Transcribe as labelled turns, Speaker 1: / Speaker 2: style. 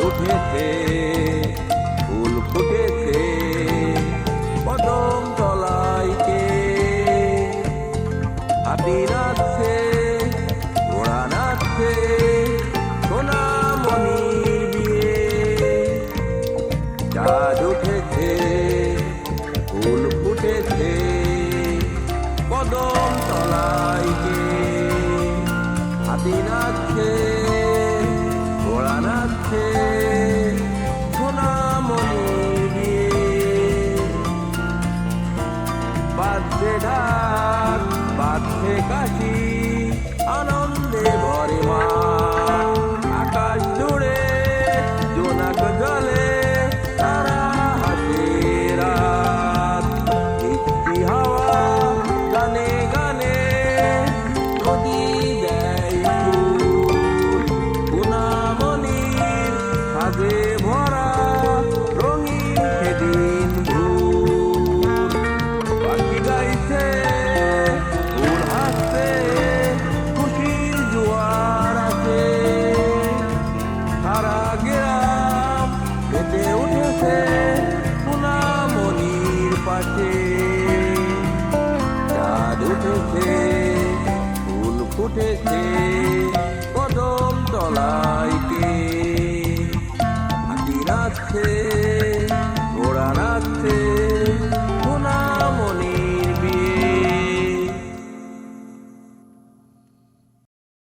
Speaker 1: উঠেছে, ফুল ফুটেছে কদম তলায় কে, হাতি নাচছে, ঘোড়া নাচছে, সোনামণির বিয়ে। চাঁদ উঠেছে, ফুল ফুটেছে কদম তলায় কে, হাতি নাচছে, ঘোড়া নাচছে, সোনামণির বিয়ে। বাজছে ঢাক, বাজছে কাশি, আনন্দে ভরে মাঠ। আকাশ জুড়ে জোনাক জলে, তারা হাসে রাত। বৃষ্টি হাওয়া গানে গানে নদী দেয় সুর। সোনামণির সাজে ভরা রঙিন সেদিন ভোর। পাখি গাইছে, ফুল হাসছে, খুশির জোয়ার আছে। সারা গ্রাম মেতে উঠেছে সোনামণির পাশে। চাঁদ উঠেছে, ফুল ফুটেছে কদম তলায়